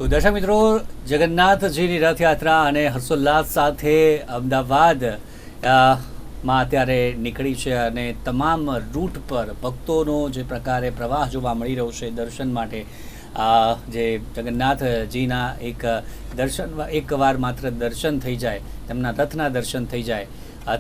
તો દર્શક મિત્રો, જગન્નાથજીની રથયાત્રા અને હર્ષોલ્લાસ સાથે અમદાવાદમાં અત્યારે નીકળી છે અને તમામ રૂટ પર ભક્તોનો જે પ્રકારે પ્રવાહ જોવા મળી રહ્યો છે દર્શન માટે, જે જગન્નાથજીના એકવાર માત્ર દર્શન થઈ જાય, તેમના રથના દર્શન થઈ જાય,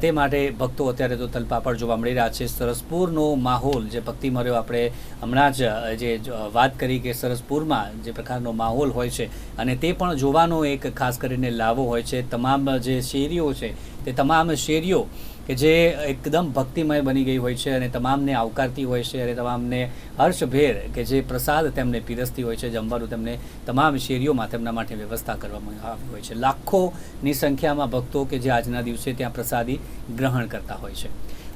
તે માટે ભક્તો અત્યારે તો તલપાપડ જોવા મળી રહ્યા છે. સરસપુરનો માહોલ જે ભક્તિમર્યો, આપણે હમણાં જ જે વાત કરી કે સરસપુરમાં જે પ્રકારનો માહોલ હોય છે અને તે પણ જોવાનો એક ખાસ કરીને લાવો હોય છે. તમામ જે શેરીઓ છે તે તમામ શેરીઓ કે જે એકદમ ભક્તિમય બની ગઈ હોય છે અને તમામને આવકારતી હોય છે અને તમામને હર્ષભેર કે જે પ્રસાદ તેમને પીરસતી હોય છે, જમવાનું તેમને તમામ શેરીઓમાં તેમના માટે વ્યવસ્થા કરવામાં આવી હોય છે. લાખોની સંખ્યામાં ભક્તો કે જે આજના દિવસે ત્યાં પ્રસાદી ગ્રહણ કરતા હોય છે.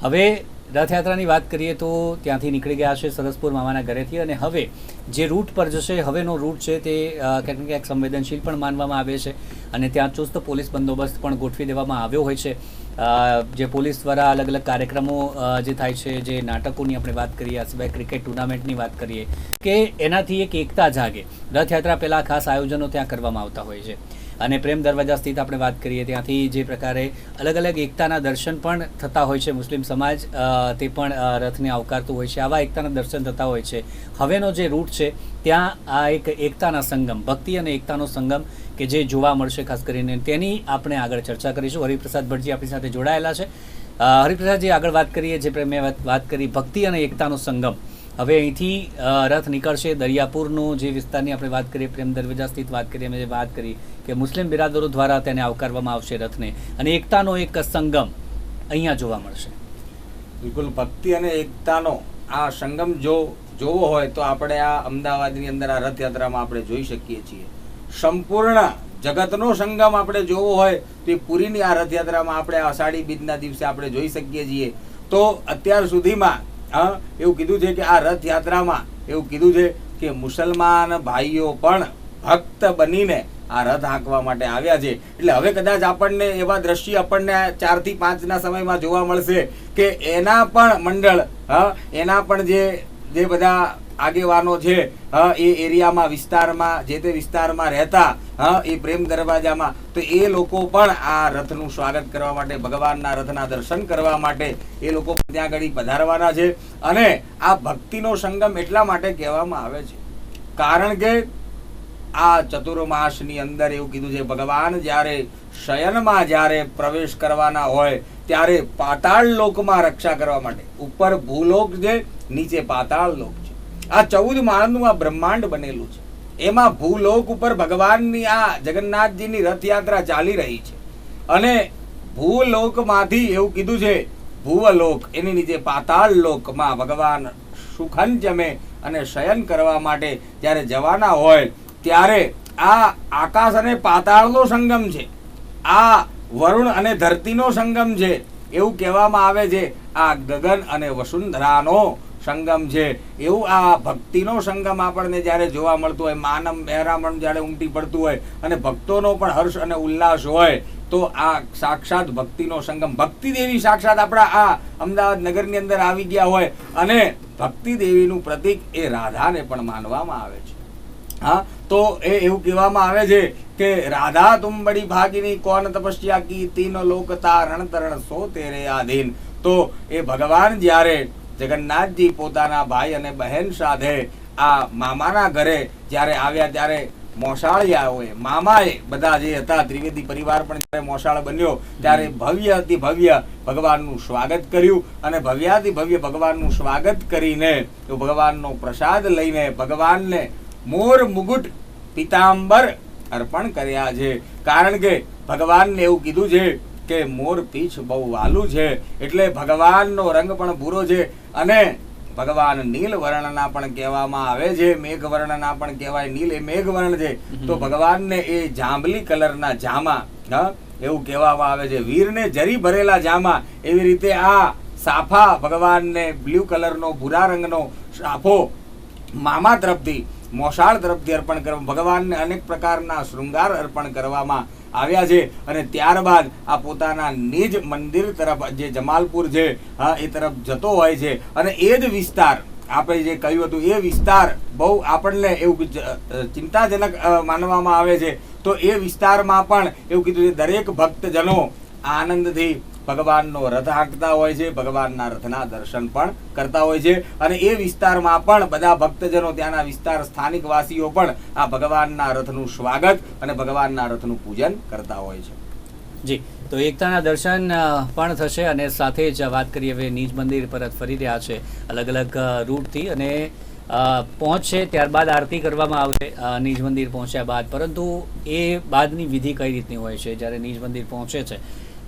હવે રથયાત્રાની વાત કરીએ તો ત્યાંથી નીકળી ગયા છે સરસપુર મામાના ઘરેથી, અને હવે જે રૂટ પર જશે, હવેનો રૂટ છે તે ક્યાંક ને ક્યાંક સંવેદનશીલ પણ માનવામાં આવે છે અને ત્યાં ચુસ્ત પોલીસ બંદોબસ્ત પણ ગોઠવી દેવામાં આવ્યો હોય છે. જે પોલીસ દ્વારા અલગ અલગ કાર્યક્રમો જે થાય છે, જે નાટકોની આપણે વાત કરીએ, આ સિવાય ક્રિકેટ ટુર્નામેન્ટની વાત કરીએ કે એનાથી એક એકતા જાગે, રથયાત્રા પહેલાં ખાસ આયોજનો ત્યાં કરવામાં આવતા હોય છે. અને પ્રેમ દરવાજા સ્થિત આપણે વાત કરીએ, ત્યાંથી જે પ્રકારે અલગ અલગ એકતાના દર્શન પણ થતા હોય છે. મુસ્લિમ સમાજ તે પણ રથને આવકારતું હોય છે. આવા એકતાના દર્શન થતા હોય છે. હવેનો જે રૂટ છે ત્યાં આ એક એકતાના સંગમ, ભક્તિ અને એકતાનો સંગમ કે જે જોવા મળશે, ખાસ કરીને તેની આપણે આગળ ચર્ચા કરીશું. હરિપ્રસાદ ભટ્ટજી આપણી સાથે જોડાયેલા છે. હરિપ્રસાદજી, આગળ વાત કરીએ, જે મેં વાત કરી ભક્તિ અને એકતાનો સંગમ, હવે અહીંથી રથ નીકળશે. દરિયાપુરનો જે વિસ્તારની આપણે વાત કરીએ, પ્રેમ દરવાજા સ્થિત વાત કરીએ, મેં વાત કરી કે મુસ્લિમ બિરાદરો દ્વારા તેને આવકારવામાં આવશે રથને, અને એકતાનો એક સંગમ અહીંયા જોવા મળશે. બિલકુલ, ભક્તિ અને એકતાનો આ સંગમ જોવો હોય તો આપણે આ અમદાવાદની અંદર આ રથયાત્રામાં આપણે જોઈ શકીએ છીએ. સંપૂર્ણ જગતનો સંગમ આપણે જોવો હોય તો એ પુરીની આ રથયાત્રામાં આપણે અષાઢી બીજના દિવસે આપણે જોઈ શકીએ છીએ. તો અત્યાર સુધીમાં એવું કીધું છે કે આ રથયાત્રામાં એવું કીધું છે કે મુસલમાન ભાઈઓ પણ ભક્ત બનીને આ રથ હાંકવા માટે આવ્યા છે. એટલે હવે કદાચ આપણને એવા દ્રશ્ય આપણને 4 થી 5 સમયમાં જોવા મળશે કે એના પણ મંડળ, એના પણ જે બધા આગેવાનો છે એ એરિયામાં, વિસ્તારમાં, જે તે વિસ્તારમાં રહેતા, એ પ્રેમ દરવાજામાં, તો એ લોકો પણ આ રથનું સ્વાગત કરવા માટે, ભગવાનના રથના દર્શન કરવા માટે એ લોકો ત્યાં આગળ પધારવાના છે. અને આ ભક્તિનો સંગમ એટલા માટે કહેવામાં આવે છે કારણ કે આ ચતુર્માસની અંદર એવું કીધું છે, ભગવાન જ્યારે શયનમાં જ્યારે પ્રવેશ કરવાના હોય ત્યારે પાતાળ લોકમાં રક્ષા કરવા માટે, ઉપર ભૂલોક છે, નીચે પાતાળ લોક છે. આ 14 માળનું આ બ્રહ્માંડ બનેલું છે. એમાં ભૂલોક ઉપર ભગવાનની આ જગન્નાથજીની રથયાત્રા ચાલી રહી છે અને ભૂલોકમાંથી એવું કીધું છે ભૂવલોક, એની નીચે પાતાળ લોકમાં ભગવાન સુખન જમે અને શયન કરવા માટે જ્યારે જવાના હોય ત્યારે આ આકાશ અને પાતાળનો સંગમ છે, આ વરુણ અને ધરતીનો સંગમ છે, એવું કહેવામાં આવે છે. આ ગગન અને વસુંધરાનો સંગમ છે. એવું આ ભક્તિનો સંગમ આપણને જ્યારે જોવા મળતું હોય, માનમ મહેરામણ જ્યારે ઉમટી પડતું હોય અને ભક્તોનો પણ હર્ષ અને ઉલ્લાસ હોય, તો આ સાક્ષાત ભક્તિનો સંગમ, ભક્તિ દેવી સાક્ષાત આપણા આ અમદાવાદ નગરની અંદર આવી ગયા હોય. અને ભક્તિ દેવીનું પ્રતીક એ રાધાને પણ માનવામાં આવે છે. તો એ એવું કહેવામાં આવે છે કે રાધા તુમ બડી ભાગીની, કોન તપસ્યા કી, તીનો લોક તારણ તરણ સો તેરે આધીન. તો એ ભગવાન જ્યારે જગન્નાથજી પોતાના ભાઈ અને બહેન સાથે આ મામાના ઘરે જ્યારે આવ્યા ત્યારે મોસાળિયાઓએ, મામાએ, બધા જે હતા ત્રિવેદી પરિવાર પણ જ્યારે મોસાળ બન્યો ત્યારે ભવ્ય અતિ ભવ્ય ભગવાનનું સ્વાગત કર્યું. અને ભવ્યાતિ ભવ્ય ભગવાનનું સ્વાગત કરીને તો ભગવાનનો પ્રસાદ લઈને ભગવાનને મોર મુગુટ પિતાંબર અર્પણ કર્યા છે. કારણ કે ભગવાનને એવું કીધું છે કે મોર પીછ બહુ વાલું છે, એટલે ભગવાનનો રંગ પણ ભૂરો છે અને ભગવાન નીલ વર્ણના પણ કહેવામાં આવે છે, મેઘ વર્ણના પણ કહેવાય. નીલ એ મેઘ વર્ણ છે, તો ભગવાનને એ જાંબલી કલરના જામા, એવું કહેવામાં આવે છે, વીરને જરી ભરેલા જામા. એવી રીતે આ સાફા ભગવાનને બ્લુ કલરનો, ભૂરા રંગનો સાફો મામા તરફથી, મોસાળ તરફથી અર્પણ કરવા, ભગવાનને અનેક પ્રકારના શૃંગાર અર્પણ કરવામાં આવ્યા છે. અને ત્યારબાદ આ પોતાના નિજ મંદિર તરફ, જે જમાલપુર છે, એ તરફ જતો હોય છે. અને એ જ વિસ્તાર આપણે જે કહ્યું હતું એ વિસ્તાર બહુ આપણને એવું ચિંતાજનક માનવામાં આવે છે. તો એ વિસ્તારમાં પણ એવું કીધું છે દરેક ભક્તજનો આનંદથી ભગવાનનો રથ હાંકતા હોય છે, ભગવાનના રથના દર્શન પણ કરતા હોય છે. અને એ વિસ્તારમાં પણ બધા ભક્તજનો, ત્યાંના વિસ્તાર સ્થાનિક વાસીઓ પણ આ ભગવાનના રથનું સ્વાગત અને ભગવાનના રથનું પૂજન કરતા હોય છે. જી, તો એકતાના દર્શન પણ થશે અને સાથે જ વાત કરીએ હવે નિજ મંદિર પરત ફરી રહ્યા છે અલગ અલગ રૂટથી અને પહોંચશે ત્યારબાદ આરતી કરવામાં આવશે નિજ મંદિર પહોંચ્યા બાદ. પરંતુ એ બાદની વિધિ કઈ રીતની હોય છે જ્યારે નિજ મંદિર પહોંચે છે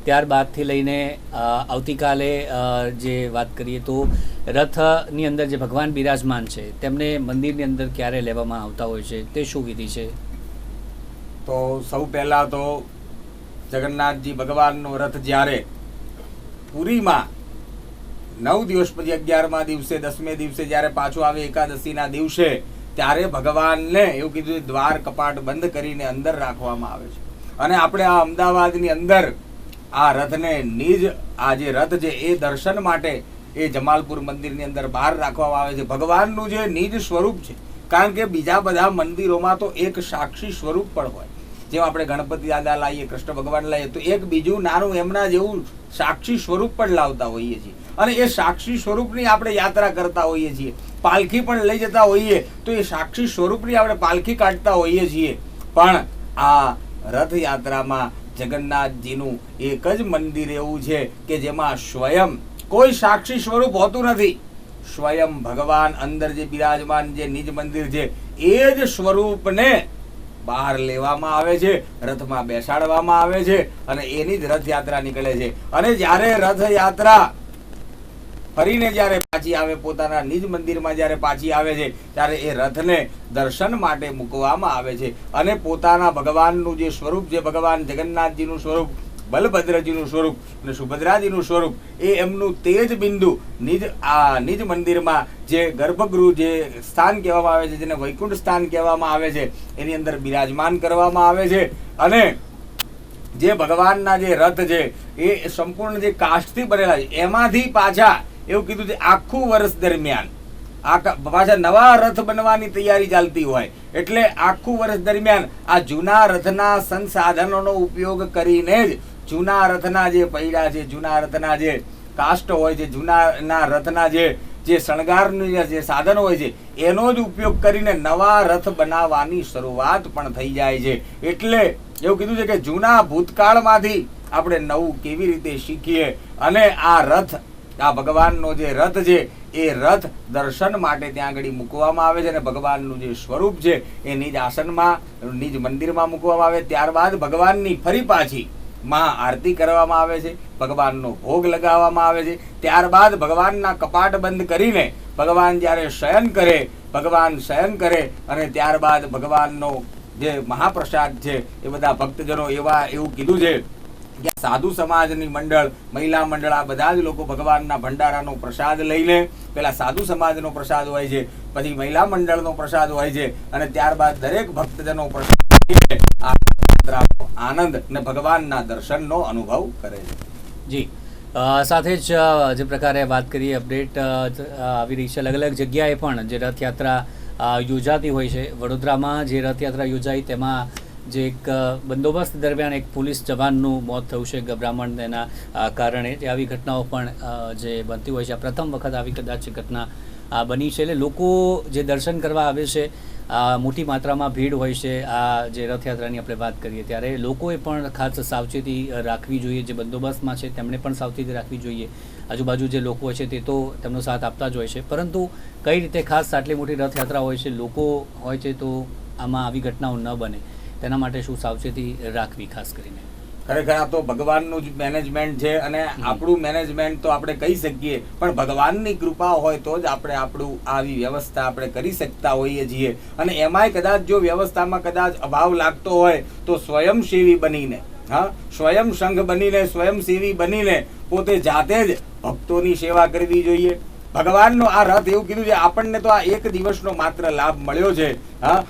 ત્યારબાદથી લઈને આવતીકાલે જે વાત કરીએ તો રથની અંદર જે ભગવાન બિરાજમાન છે તેમને મંદિરની અંદર ક્યારે લેવામાં આવતા હોય છે, તે શું વિધિ છે? તો સૌ પહેલા તો જગન્નાથજી ભગવાનનો રથ જ્યારે પુરીમાં 9 દિવસ પછી 11મા દિવસે 10મે દિવસે જ્યારે પાછું આવે એકાદશીના દિવસે, ત્યારે ભગવાનને એવું કીધું દ્વાર કપાટ બંધ કરીને અંદર રાખવામાં આવે છે. અને આપણે આ અમદાવાદની અંદર આ રથને આ જે રથ છે એ દર્શન માટે એ જમાલપુર મંદિરની અંદર બહાર રાખવામાં આવે છે. ભગવાનનું જે નિજ સ્વરૂપ છે, કારણ કે બીજા બધા મંદિરોમાં તો એક સાક્ષી સ્વરૂપ પણ હોય, જેમ આપણે ગણપતિ દાદા લાવીએ, કૃષ્ણ ભગવાન લાવીએ તો એક બીજું નાનું એમના જેવું સાક્ષી સ્વરૂપ પણ લાવતા હોઈએ છીએ. અને એ સાક્ષી સ્વરૂપની આપણે યાત્રા કરતા હોઈએ છીએ. પાલખી પણ લઈ જતા હોઈએ તો એ સાક્ષી સ્વરૂપની આપણે પાલખી કાઢતા હોઈએ છીએ. પણ આ રથયાત્રામાં જગન્નાથજીનું એક જ મંદિર એવું છે કે જેમાં સ્વયં કોઈ સાક્ષી સ્વરૂપ હોતું નથી. સ્વયં ભગવાન અંદર જે બિરાજમાન જે નિજ મંદિર છે એ જ સ્વરૂપને બહાર લેવામાં આવે છે, રથમાં બેસાડવામાં આવે છે અને એની જ રથયાત્રા નીકળે છે. અને જ્યારે રથયાત્રા ફરીને જ્યારે પાછી આવે, પોતાના નિજ મંદિરમાં જ્યારે પાછી આવે છે ત્યારે એ રથને દર્શન માટે મૂકવામાં આવે છે. અને પોતાના ભગવાનનું જે સ્વરૂપ છે, ભગવાન જગન્નાથજીનું સ્વરૂપ, બલભદ્રજીનું સ્વરૂપ અને સુભદ્રાજીનું સ્વરૂપ, એ એમનું તેજ બિંદુ નિજ મંદિરમાં જે ગર્ભગૃહ જે સ્થાન કહેવામાં આવે છે, જેને વૈકુંઠ સ્થાન કહેવામાં આવે છે, એની અંદર બિરાજમાન કરવામાં આવે છે. અને જે ભગવાનના જે રથ છે એ સંપૂર્ણ જે કાષ્ઠથી બનેલા છે, એમાંથી પાછા એવું કીધું છે આખું વર્ષ દરમિયાન પાછા નવા રથ બનવાની તૈયારી ચાલતી હોય. એટલે આખું વર્ષ દરમિયાન આ જૂના રથના સંસાધનોનો ઉપયોગ કરીને જ જૂના રથના જે પૈડા છે, જૂના રથના જે કાષ્ઠ હોય છે, જૂના રથના જે શણગારનું જે સાધનો હોય છે એનો જ ઉપયોગ કરીને નવા રથ બનાવવાની શરૂઆત પણ થઈ જાય છે. એટલે એવું કીધું છે કે જૂના ભૂતકાળમાંથી આપણે નવું કેવી રીતે શીખીએ. અને આ રથ, આ ભગવાનનો જે રથ છે એ રથ દર્શન માટે ત્યાં આગળ મૂકવામાં આવે છે. અને ભગવાનનું જે સ્વરૂપ છે એ નિજ આસનમાં, નિજ મંદિરમાં મૂકવામાં આવે. ત્યારબાદ ભગવાનની ફરી પાછી મહા આરતી કરવામાં આવે છે, ભગવાનનો ભોગ લગાવવામાં આવે છે. ત્યારબાદ ભગવાનના કપાટ બંધ કરીને ભગવાન જ્યારે ભગવાન શયન કરે અને ત્યારબાદ ભગવાનનો જે મહાપ્રસાદ છે એ બધા ભક્તજનો એવું કીધું છે કે સાધુ સમાજની મંડળ, મહિલા મંડળ, આ બધા જ લોકો ભગવાનના ભંડારાનો પ્રસાદ લઈને, પેલા સાધુ સમાજનો પ્રસાદ હોય છે, પછી મહિલા મંડળનો પ્રસાદ હોય છે અને ત્યારબાદ દરેક ભક્તજનો પ્રસાદ આનંદ અને ભગવાનના દર્શનનો અનુભવ કરે છે. જી, સાથે જ જે પ્રકારે વાત કરીએ, અપડેટ આવી રહી છે અલગ અલગ જગ્યાએ પણ જે રથયાત્રા યોજાતી હોય છે. વડોદરામાં જે રથયાત્રા યોજાઈ તેમાં જે એક બંદોબસ્ત દરમિયાન એક પોલીસ જવાનનું મોત થયું છે ગભરામણ તેના કારણે. આવી ઘટનાઓ પણ જે બનતી હોય છે. આ પ્રથમ વખત આવી કદાચ ઘટના બની છે. એટલે લોકો જે દર્શન કરવા આવે છે, મોટી માત્રામાં ભીડ હોય છે. આ જે રથયાત્રાની આપણે વાત કરીએ ત્યારે લોકોએ પણ ખાસ સાવચેતી રાખવી જોઈએ. જે બંદોબસ્તમાં છે તેમણે પણ સાવચેતી રાખવી જોઈએ. આજુબાજુ જે લોકો હોય છે તે તો તેમનો સાથ આપતા જ હોય છે, પરંતુ કઈ રીતે ખાસ આટલી મોટી રથયાત્રા હોય છે, લોકો હોય છે, તો આમાં આવી ઘટનાઓ ન બને તેના માટે શું સાવચેતી રાખવી ખાસ કરીને? ખરેખર આ તો ભગવાનનું જ મેનેજમેન્ટ છે અને આપણું મેનેજમેન્ટ તો આપણે કહી શકીએ, પણ ભગવાનની કૃપા હોય તો જ આપણે આવી વ્યવસ્થા આપણે કરી શકતા હોઈએ છીએ. અને એમાંય કદાચ જો વ્યવસ્થામાં કદાચ અભાવ લાગતો હોય તો સ્વયંસેવી બનીને, સ્વયં સંઘ બનીને, સ્વયંસેવી બનીને પોતે જાતે જ ભક્તોની સેવા કરવી જોઈએ. ભગવાનનો આ રથ એવું કીધું છે, આપણને તો આ એક દિવસનો માત્ર લાભ મળ્યો છે.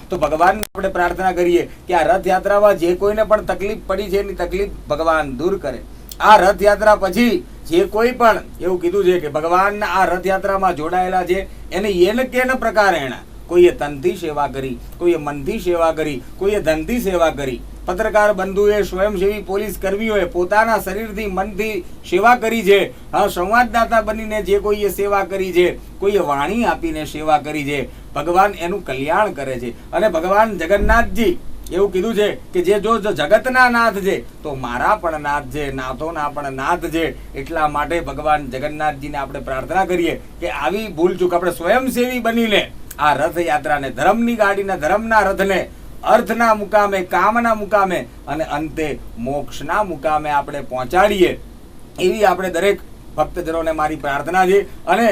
તો ભગવાનને આપણે પ્રાર્થના કરીએ કે આ રથયાત્રામાં જે કોઈને પણ તકલીફ પડી છે એની તકલીફ ભગવાન દૂર કરે. આ રથયાત્રા પછી જે કોઈ પણ એવું કીધું છે કે ભગવાનના આ રથયાત્રામાં જોડાયેલા છે એને એન કેન પ્રકારેણ કોઈએ તનથી સેવા કરી, કોઈએ મનથી સેવા કરી, કોઈએ ધનથી સેવા કરી. પત્રકાર બંધુએ, સ્વયંસેવી પોલીસ કર્મીઓએ પોતાના શરીરથી, મનથી સેવા કરી છે. હા, સંવાદદાતા બનીને જે કોઈએ સેવા કરી છે, કોઈએ વાણી આપીને સેવા કરી છે. ભગવાન એનું કલ્યાણ કરે છે. અને ભગવાન જગન્નાથજી એવું કીધું છે કે જે જો જગતના નાથ છે તો મારા પણ નાથ છે, નાથોના પણ નાથ છે. એટલા માટે ભગવાન જગન્નાથજીને આપણે પ્રાર્થના કરીએ કે આવી ભૂલચૂક આપણે સ્વયંસેવી બનીને આ રથયાત્રાને, ધર્મની ગાડીને, ધર્મના રથને અર્થના મુકામે, કામના મુકામે અને અંતે મોક્ષના મુકામે આપણે પહોંચાડીએ, એવી આપણે દરેક ભક્તજનોને મારી પ્રાર્થના છે. અને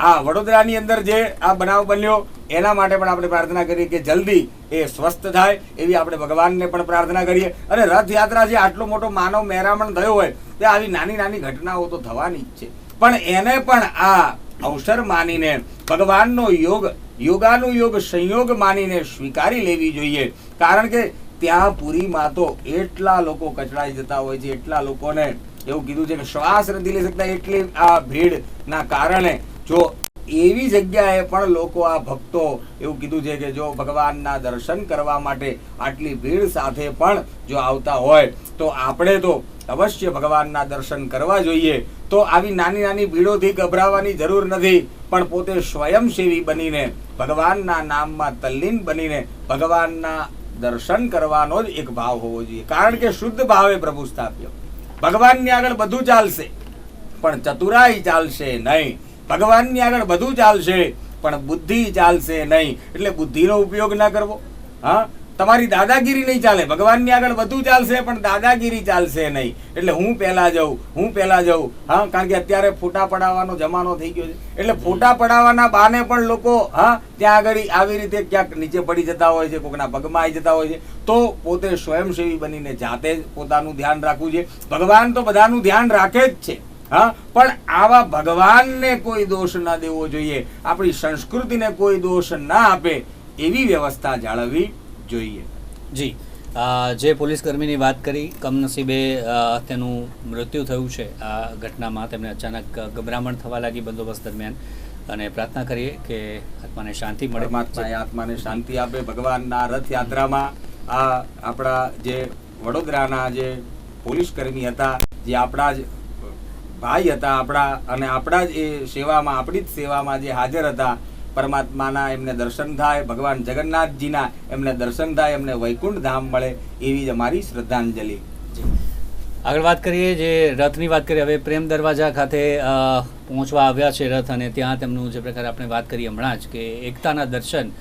આ વડોદરાની અંદર જે આ બનાવ બન્યો એના માટે પણ આપણે પ્રાર્થના કરીએ કે જલ્દી એ સ્વસ્થ થાય, એવી આપણે ભગવાનને પણ પ્રાર્થના કરીએ. અને રથયાત્રા જે આટલો મોટો માનવ મહેરામણ થયો હોય તે આવી નાની નાની ઘટનાઓ તો થવાની જ છે, પણ એને પણ આ અવસર માનીને ભગવાનનો યોગ, યોગાનુયોગ સંયોગ માનીને સ્વીકારી લેવી જોઈએ. કારણ કે ત્યાં પુરીમાં તો એટલા લોકો કચડાઈ જતા હોય છે, એટલા લોકોને એવું કીધું છે કે શ્વાસ નથી લઈ શકતા, એટલી આ ભીડના કારણે. જો એવી જગ્યાએ પણ લોકો, આ ભક્તો એવું કીધું છે કે જો ભગવાનના દર્શન કરવા માટે આટલી ભીડ સાથે પણ જો આવતા હોય તો આપણે તો અવશ્ય ભગવાનના દર્શન કરવા જોઈએ. તો આવી નાની નાની ભીડોથી ગભરાવાની જરૂર નથી, પણ પોતે સ્વયંસેવી બનીને, ભગવાનના નામમાં તલ્લીન બનીને ભગવાનના દર્શન કરવાનો જ એક ભાવ હોવો જોઈએ. કારણ કે શુદ્ધ ભાવે પ્રભુ સ્થાપ્ય. ભગવાનની આગળ બધું ચાલશે પણ ચતુરાઈ ચાલશે નહીં. ભગવાનની આગળ બધું ચાલશે પણ બુદ્ધિ ચાલશે નહીં. એટલે બુદ્ધિનો ઉપયોગ ના કરવો. હા, તમારી દાદાગીરી નહીં ચાલે. ભગવાનની આગળ બધું ચાલશે પણ દાદાગીરી ચાલશે નહીં. એટલે હું પહેલા જાઉં, હું પહેલા જાઉં. હા, કારણ કે અત્યારે ફોટા પડાવવાનો જમાનો થઈ ગયો છે. એટલે ફોટા પડાવવાના બહાને પણ લોકો ત્યાં આગળ આવી રીતે ક્યાંક નીચે પડી જતા હોય છે, કોકના પગમાં આવી જતા હોય છે. તો પોતે સ્વયંસેવી બનીને જાતે જ પોતાનું ધ્યાન રાખવું છે. ભગવાન તો બધાનું ધ્યાન રાખે જ છે. હા, પણ આવા ભગવાનને કોઈ દોષ ન દેવો જોઈએ, આપણી સંસ્કૃતિને કોઈ દોષ ના આપે એવી વ્યવસ્થા જાળવવી જોઈએ. જી, જે પોલીસ કર્મીની વાત કરી, કમનસીબે તેનું મૃત્યુ થયું છે આ ઘટનામાં. તેમને અચાનક ગભરામણ થવા લાગી બંદોબસ્ત દરમિયાન, અને પ્રાર્થના કરીએ કે આત્માને શાંતિ મળે, પરમાત્મા આત્માને શાંતિ આપે. ભગવાનના રથયાત્રામાં આ આપણા જે વડોદરાના જે પોલીસ કર્મી હતા, જે આપણા જ ભાઈ હતા, આપણા અને આપણા જ એ સેવામાં, આપણી જ સેવામાં જે હાજર હતા, પરમાત્માના એમને દર્શન થાય, ભગવાન જગન્નાથજીના એમને દર્શન થાય, એમને વૈકુંઠ ધામ મળે, એવી જ અમારી શ્રદ્ધાંજલિ. આગળ વાત કરીએ, જે રથની વાત કરીએ. હવે પ્રેમ દરવાજા ખાતે પહોંચવા આવ્યા છે રથ, અને ત્યાં તેમનું જે પ્રકારે આપણે વાત કરી હમણાં જ કે એકતાના દર્શન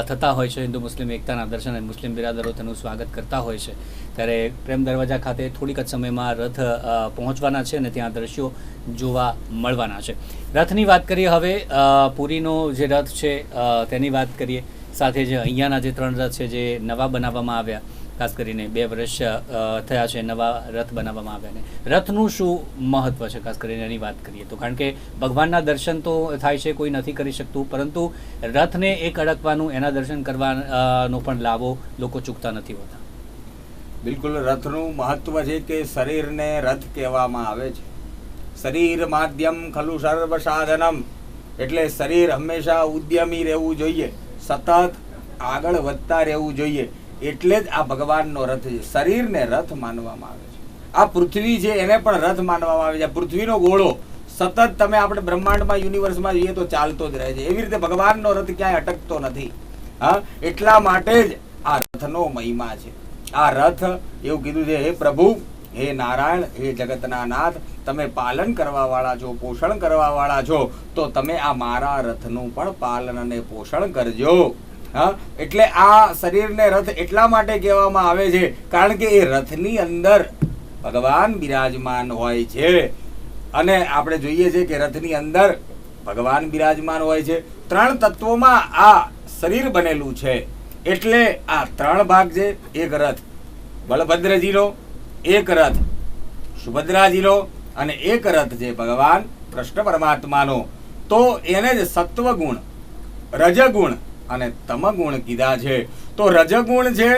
થતા હોય છે, હિન્દુ મુસ્લિમ એકતાના દર્શન, અને મુસ્લિમ બિરાદરો તેનું સ્વાગત કરતા હોય છે. ત્યારે પ્રેમ દરવાજા ખાતે થોડીક જ સમયમાં રથ પહોંચવાના છે અને ત્યાં દ્રશ્યો જોવા મળવાના છે. રથની વાત કરીએ હવે. પુરીનો જે રથ છે તેની વાત કરીએ. સાથે જે અહીંયાના જે 3 રથ છે જે નવા બનાવવામાં આવ્યા, ખાસ કરીને 2 વર્ષ થયા છે નવા રથ બનાવવામાં આવ્યા. ને રથનું શું મહત્વ છે ખાસ કરીને એની વાત કરીએ તો? કારણ કે ભગવાનના દર્શન તો થાય છે, કોઈ નથી કરી શકતું, પરંતુ રથને એક અડકવાનું, એના દર્શન કરવાનો પણ લાભો લોકો ચૂકતા નથી હોતા. બિલકુલ, રથનું મહત્વ છે કે શરીરને રથ કહેવામાં આવે છે. શરીર માધ્યમ ખલુ સર્વ સાધનમ. એટલે શરીર હંમેશા ઉદ્યમી રહેવું જોઈએ, સતત આગળ વધતા રહેવું જોઈએ. એટલે જ આ ભગવાનનો રથ છે. શરીરને રથ માનવામાં આવે છે. આ પૃથ્વી છે એને પણ રથ માનવામાં આવે છે. પૃથ્વીનો ગોળો સતત તમે આપણે બ્રહ્માંડમાં, યુનિવર્સમાં જોઈએ તો ચાલતો જ રહે છે. એવી રીતે ભગવાનનો રથ ક્યાંય અટકતો નથી. હા, એટલા માટે જ આ રથનો મહિમા છે. આ રથ એવું કીધું છે, હે પ્રભુ, હે નારાયણ, હે જગતના નાથ, તમે પાલન કરવા વાળા છો, પોષણ કરવા વાળા છો, તો તમે આ મારા રથનું પણ પાલન અને પોષણ કરજો. હા, એટલે આ શરીરને રથ એટલા માટે કહેવામાં આવે છે કારણ કે એ રથની અંદર ભગવાન બિરાજમાન હોય છે. અને આપણે જોઈએ છે કે રથની અંદર ભગવાન બિરાજમાન હોય છે. 3 તત્વોમાં આ શરીર બનેલું છે. એટલે આ 3 ભાગ છે. એક રથ બલભદ્રજીનો, એક રથ સુભદ્રાજીનો, અને એક રથ છે ભગવાન કૃષ્ણ પરમાત્માનો. તો એને જ સત્વગુણ, રજગુણ અને તમગુણ કીધા છે. તો રજગુણ છે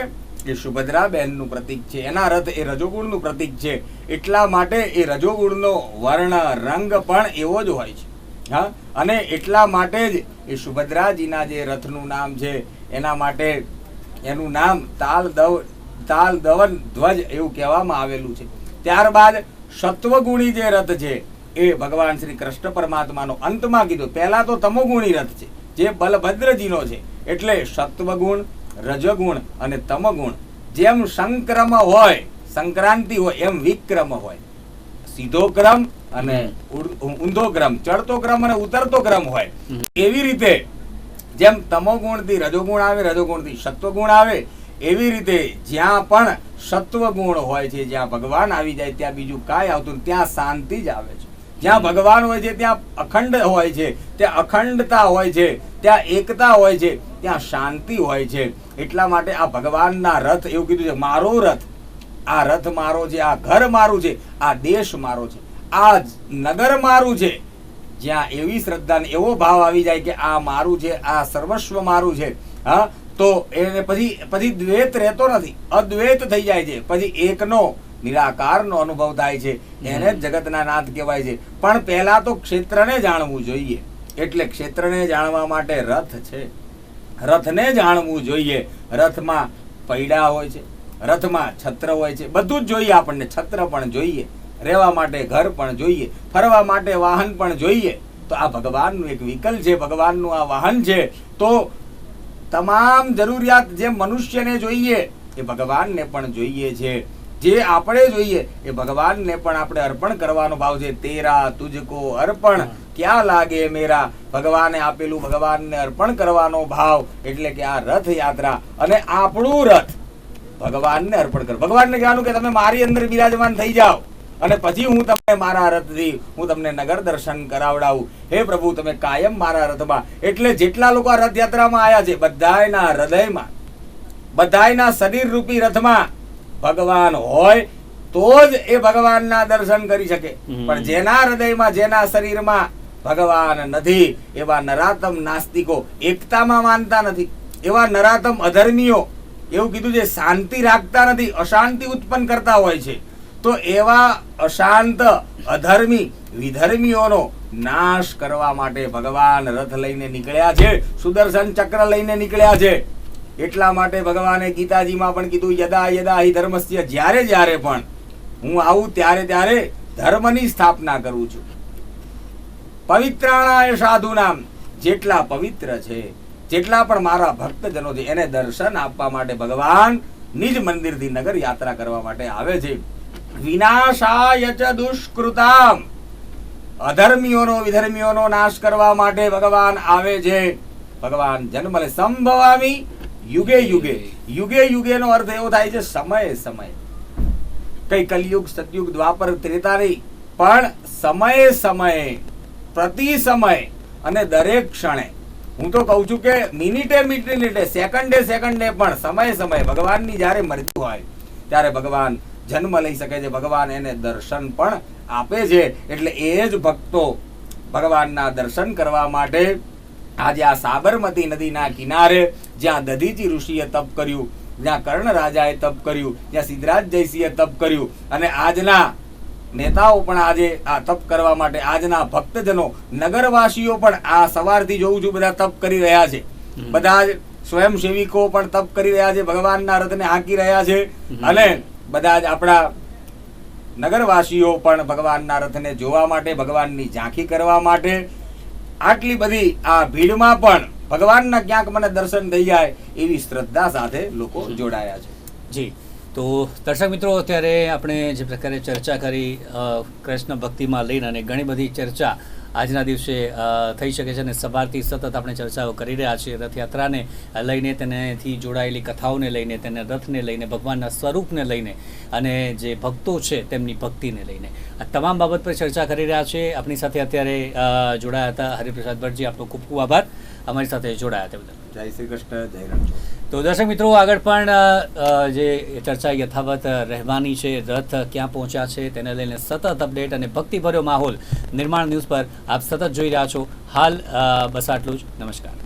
એ સુભદ્રાબેનનું પ્રતીક છે, એના રથ એ રજોગુણનું પ્રતીક છે. એટલા માટે એ રજોગુણનો વર્ણ રંગ પણ એવો જ હોય છે. હા, અને એટલા માટે જ એ સુભદ્રાજીના જે રથનું નામ છે એના માટે એનું નામ તાલદવન ધ્વજ એવું કહેવામાં આવેલું છે. ત્યારબાદ સત્વગુણી જે રથ છે એ ભગવાન શ્રી કૃષ્ણ પરમાત્માનો અંતમાં કીધું. પહેલા તો તમોગુણી રથ છે જે બલભદ્રજીનો છે. એટલે સત્વગુણ, રજગુણ અને તમગુણ જેમ સંક્રમ હોય, સંક્રાંતિ હોય, એમ વિક્રમ હોય. સીધો ક્રમ અને ઊંધો ક્રમ, ચડતો ક્રમ અને ઉતરતો ક્રમ હોય. એવી રીતે જેમ તમોગુણ થી રજોગુણ આવે, રજોગુણ થી સત્વગુણ આવે, એવી રીતે જ્યાં પણ સત્વગુણ હોય છે, જ્યાં ભગવાન આવી જાય ત્યાં બીજું કાંઈ આવતું નથી, ત્યાં શાંતિ જ આવે છે. જ્યાં ભગવાન હોય છે ત્યાં અખંડ હોય છે, ત્યાં અખંડતા હોય છે, ત્યાં એકતા હોય છે, ત્યાં શાંતિ હોય છે. એટલા માટે આ ભગવાનના રથ એવું કીધું છે, મારો રથ, આ રથ મારો છે, આ ઘર મારું છે, આ દેશ મારો છે, આ નગર મારું છે. જ્યાં એવી શ્રદ્ધા ને એવો ભાવ આવી જાય કે આ મારું છે, આ સર્વસ્વ મારું છે, હા, તો એને પછી દ્વૈત રહેતો નથી, અદ્વૈત થઈ જાય છે. પછી એકનો નિરાકારનો અનુભવ થાય છે. એને જ જગતના નાથ કહેવાય છે. પણ પહેલા તો ક્ષેત્રને જાણવું જોઈએ. એટલે ક્ષેત્રને જાણવા માટે રથ છે, રથને જાણવું જોઈએ. રથમાં પૈડા હોય છે, રથમાં છત્ર હોય છે, બધું જ જોઈએ આપણને. છત્ર પણ જોઈએ, રહેવા માટે ઘર પણ જોઈએ, ફરવા માટે વાહન પણ જોઈએ. તો આ ભગવાનનું એક વિકલ્પ છે, ભગવાનનું આ વાહન છે. તો તમામ જરૂરિયાત જે મનુષ્યને જોઈએ એ ભગવાનને પણ જોઈએ છે. જે આપણે જોઈએ એ ભગવાનને પણ આપણે અર્પણ કરવાનો ભાવ છે. તેરા તુજકો અર્પણ ક્યાં લાગે મેરા, ભગવાને આપેલું ભગવાનને અર્પણ કરવાનો ભાવ. એટલે કે આ રથયાત્રા અને આપણું રથ ભગવાનને અર્પણ કરો. ભગવાનને કહેવાનું કે તમે મારી અંદર બિરાજમાન થઈ જાઓ અને પછી હું તમને મારા રથથી હું તમને નગર દર્શન કરાવડાવું. હે પ્રભુ, તમે કાયમ મારા રથમાં. એટલે જેટલા લોકો આ રથયાત્રામાં આવ્યા છે બધાયના હૃદયમાં, બધાયના શરીર રૂપી રથમાં ભગવાન હોય તો જ એ ભગવાનના દર્શન કરી શકે. પણ જેના હૃદયમાં, જેના શરીરમાં ભગવાન નથી, એવા નરાતમ નાસ્તિકો, એકતામાં માનતા નથી, એવા નરાતમ અધર્મીઓ, એવું કીધું છે શાંતિ રાખતા નથી, અશાંતિ ઉત્પન્ન કરતા હોય છે. તો એવા અશાંત, અધર્મી, વિધર્મીઓનો નાશ કરવા માટે ભગવાન રથ લઈને નીકળ્યા છે, સુદર્શન ચક્ર લઈને નીકળ્યા છે. એટલા માટે ભગવાને ગીતાજીમાં પણ કીધું, યદા યદા હિ ધર્મસ્ય, જ્યારે જ્યારે પણ હું આવું ત્યારે ત્યારે ધર્મની સ્થાપના કરું છું. પવિત્રાણાય સાધુનામ, જેટલા પવિત્ર છે, જેટલા પણ મારા ભક્તજનો છે, એને દર્શન આપવા માટે ભગવાન નિજ મંદિરથી નગર યાત્રા કરવા માટે આવે છે. વિનાશાય ચ દુષ્કૃતામ, અધર્મીઓનો, વિધર્મીઓનો નાશ કરવા માટે ભગવાન આવે છે. ભગવાન જન્મ લે. સંભવામી યુગે યુગે, યુગે યુગે નો અર્થ એવો થાય છે સમય સમય. કઈ કલયુગ, સતયુગ, દ્વાપર, ત્રેતા નહીં, પણ સમયે સમયે, પ્રતિ સમય અને દરેક ક્ષણે. હું તો કહું છું કે મિનિટે મિનિટે, સેકન્ડે સેકન્ડે પણ સમયે સમયે ભગવાનની જ્યારે મરજી હોય ત્યારે ભગવાન જન્મ લઈ શકે છે. ભગવાન એને દર્શન પણ આપે છે. એટલે એ જ ભક્તો ભગવાનના દર્શન કરવા માટે આજે આ સાબરમતી નદીના કિનારે, જ્યાં દધીચી ઋષિએ તપ કર્યું, જ્યાં કર્ણ રાજાએ તપ કર્યું, જ્યાં સિદ્ધરાજ જયસિંહે તપ કર્યું, અને આજના નેતાઓ પણ આજે આ તપ કરવા માટે, આજના ભક્તજનો, નગરવાસીઓ પણ આ સવારથી જોઉં છું બધા તપ કરી રહ્યા છે. બધા જ સ્વયંસેવિકો પણ તપ કરી રહ્યા છે, ભગવાનના રથને હાંકી રહ્યા છે. અને બધા જ આપણા નગરવાસીઓ પણ ભગવાનના રથને જોવા માટે, ભગવાનની ઝાંખી કરવા માટે, આટલી બધી આ ભીડમાં પણ ભગવાનના ક્યાંક મને દર્શન થઈ જાય એવી શ્રદ્ધા સાથે લોકો જોડાયા છે. જી, તો દર્શક મિત્રો, અત્યારે આપણે જે પ્રકારે ચર્ચા કરી કૃષ્ણ ભક્તિમાં લઈને, અને ઘણી બધી ચર્ચા આજના દિવસે થઈ શકે છે, અને સવારથી સતત આપણે ચર્ચાઓ કરી રહ્યા છીએ રથયાત્રાને લઈને, તેનાથી જોડાયેલી કથાઓને લઈને, તેને રથને લઈને, ભગવાનના સ્વરૂપને લઈને, અને જે ભક્તો છે તેમની ભક્તિને લઈને, આ તમામ બાબત પર ચર્ચા કરી રહ્યા છે. આપણી સાથે અત્યારે જોડાયા હતા હરિપ્રસાદ ભટ્ટજી, આપનો ખૂબ ખૂબ આભાર અમારી સાથે જોડાયા હતા. જય શ્રી કૃષ્ણ, જય રામ. તો દર્શક મિત્રો, આગળ પણ જે ચર્ચા યથાવત રહેવાની છે. રથ ક્યાં પહોંચ્યા છે તેને લઈને સતત અપડેટ અને ભક્તિભર્યો માહોલ નિર્માણ ન્યૂઝ પર આપ સતત જોઈ રહ્યા છો. હાલ બસ આટલું જ. નમસ્કાર.